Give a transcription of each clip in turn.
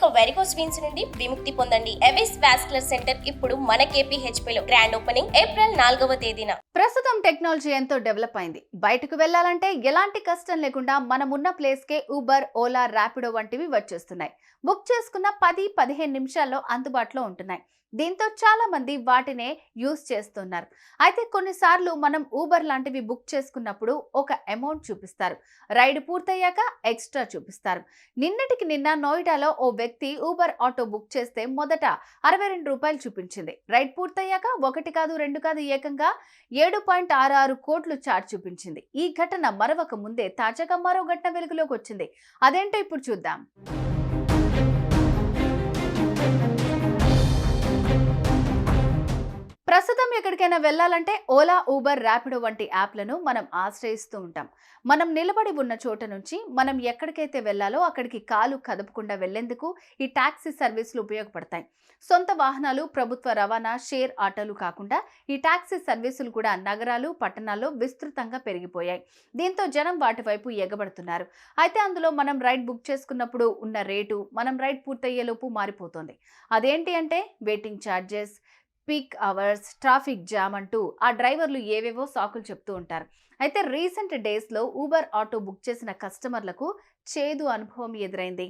ఇక varicose veins నుండి విముక్తి పొందండి. ఎవిస్ వాస్కులర్ సెంటర్ ఇప్పుడు మన KPHP లో గ్రాండ్ ఓపెనింగ్ ఏప్రిల్ 4వ తేదీన. ప్రస్తుతం టెక్నాలజీ ఎంతో డెవలప్ అయింది. బయటకు వెళ్లాలంటే ఎలాంటి కష్టం లేకుండా మనం ఉన్న ప్లేస్ కే ఊబర్, ఓలా, ర్యాపిడో వంటివి వచ్చేస్తున్నాయి. బుక్ చేసుకున్న 10-15 నిమిషాల్లో అందుబాటులో ఉంటున్నాయి. దీంతో చాలా మంది వాటినే యూజ్ చేస్తున్నారు. అయితే కొన్నిసార్లు మనం ఊబర్ లాంటివి బుక్ చేసుకున్నప్పుడు ఒక అమౌంట్ చూపిస్తారు, రైడ్ పూర్తయ్యాక ఎక్స్ట్రా చూపిస్తారు. నిన్నటికి నిన్న నోయిడాలో ఓ వ్యక్తి ఊబర్ ఆటో బుక్ చేస్తే మొదట 62 రూపాయలు చూపించింది. రైడ్ పూర్తయ్యాక 1 కాదు 2 కాదు ఏకంగా 7.66 కోట్లు చార్జ్ చూపించింది. ఈ ఘటన మరొక ముందే తాజాగా మరో ఘటన వెలుగులోకి వచ్చింది. అదేంటో ఇప్పుడు చూద్దాం. ప్రస్తుతం ఎక్కడికైనా వెళ్లాలంటే ఓలా, ఊబర్, ర్యాపిడో వంటి యాప్లను మనం ఆశ్రయిస్తూ ఉంటాం. మనం నిలబడి ఉన్న చోట నుంచి మనం ఎక్కడికైతే వెళ్లాలో అక్కడికి కాలు కదపకుండా వెళ్లేందుకు ఈ టాక్సీ సర్వీసులు ఉపయోగపడతాయి. సొంత వాహనాలు, ప్రభుత్వ రవాణా, షేర్ ఆటోలు కాకుండా ఈ టాక్సీ సర్వీసులు కూడా నగరాలు, పట్టణాల్లో విస్తృతంగా పెరిగిపోయాయి. దీంతో జనం వాటి వైపు ఎగబడుతున్నారు. అయితే అందులో మనం రైడ్ బుక్ చేసుకున్నప్పుడు ఉన్న రేటు మనం రైడ్ పూర్తయ్యేలోపు మారిపోతుంది. అదేంటి అంటే waiting charges, peak hours, traffic jam అంటూ ఆ డ్రైవర్లు ఏవేవో సాకులు చెప్తూ ఉంటారు. అయితే రీసెంట్ డేస్లో ఊబర్ ఆటో బుక్ చేసిన కస్టమర్లకు చేదు అనుభవం ఎదురైంది.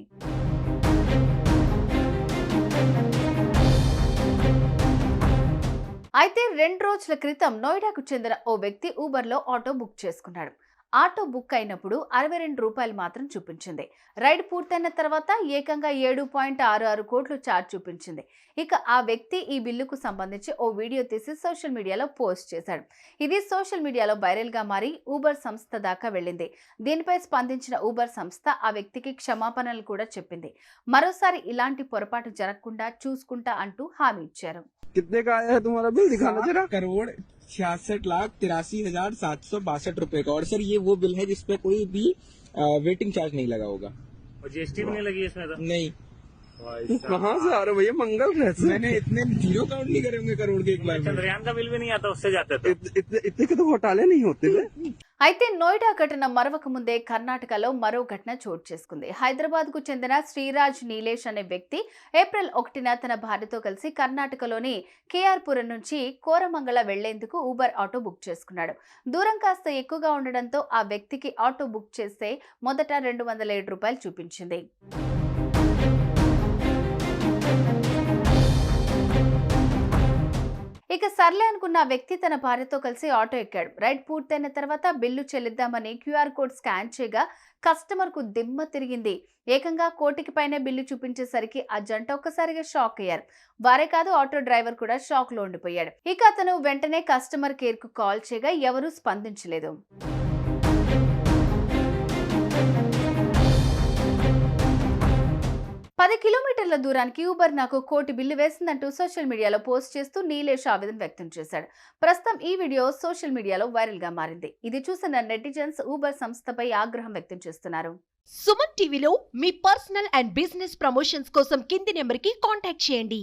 అయితే 2 రోజుల క్రితం నోయిడాకు చెందిన ఓ వ్యక్తి ఊబర్లో ఆటో బుక్ చేసుకున్నాడు. ఆటో బుక్ అయినప్పుడు 62 రూపాయలు మాత్రం చూపించింది. రైడ్ పూర్తయిన తర్వాత ఏకంగా 7.66 కోట్లు ఛార్జ్ చూపించింది. ఇక ఆ వ్యక్తి ఈ బిల్లుకు సంబంధించి ఓ వీడియో తీసి సోషల్ మీడియాలో పోస్ట్ చేశాడు. ఇది సోషల్ మీడియాలో వైరల్ గా మారి ఊబర్ సంస్థ దాకా వెళ్ళింది. దీనిపై స్పందించిన ఊబర్ సంస్థ ఆ వ్యక్తికి క్షమాపణలు కూడా చెప్పింది. మరోసారి ఇలాంటి పొరపాటు జరగకుండా చూసుకుంటా అంటూ హామీ ఇచ్చారు. कितने का आया है तुम्हारा बिल दिखाना जरा। 1,66,83,762 रुपए का। और सर ये वो बिल है जिसपे कोई भी वेटिंग चार्ज नहीं लगा होगा और GST भी नहीं लगी इसमें तो? नहीं। कहाँ से आ रहे हो भैया, मंगल ग्रह से। मैंने इतने जीरो काउंट नहीं करे होंगे करोड़ के एक बार में। चंद्रयान का बिल भी नहीं आता, उससे जाते थे। इतने के तो घोटाले नहीं होते थे। అయితే నోయిడా ఘటన మరొక ముందే కర్ణాటకలో మరో ఘటన చోటు చేసుకుంది. హైదరాబాద్ కు చెందిన శ్రీరాజ్ నీలేష్ అనే వ్యక్తి ఏప్రిల్ 1న తన భార్యతో కలిసి కర్ణాటకలోని కేఆర్పురం నుంచి కోరమంగళ వెళ్లేందుకు ఊబర్ ఆటో బుక్ చేసుకున్నాడు. దూరం కాస్త ఎక్కువగా ఉండడంతో ఆ వ్యక్తికి ఆటో బుక్ చేస్తే మొదట 207 రూపాయలు చూపించింది. ఇక సర్లే అనుకున్న ఆ వ్యక్తి తన భార్యతో కలిసి ఆటో ఎక్కాడు. రైడ్ పూర్తయిన తర్వాత బిల్లు చెల్లిద్దామని QR కోడ్ స్కాన్ చేయగా కస్టమర్ కు దిమ్మ తిరిగింది. ఏకంగా 1 కోటికి పైనే బిల్లు చూపించేసరికి ఆ జంట ఒక్కసారిగా షాక్ అయ్యారు. వారే కాదు, ఆటో డ్రైవర్ కూడా షాక్ లో ఉండిపోయాడు. ఇక అతను వెంటనే కస్టమర్ కేర్ కు కాల్ చేయగా ఎవరూ స్పందించలేదు. 10 కిలోమీటర్ల దూరానికి ఊబర్ నాకు 1 కోటి బిల్లు వేసిందంటూ సోషల్ మీడియాలో పోస్ట్ చేస్తూ నీలేష్ ఆవేదన వ్యక్తం చేశాడు. ప్రస్తుతం ఈ వీడియో సోషల్ మీడియాలో వైరల్ గా మారింది. ఇది చూసిన నెటిజన్స్ ఊబర్ సంస్థపై ఆగ్రహం వ్యక్తం చేస్తున్నారు. సుమన్ టీవీలో మీ పర్సనల్ అండ్ బిజినెస్ ప్రమోషన్స్ కోసం కింది నెంబర్కి కాంటాక్ట్ చేయండి.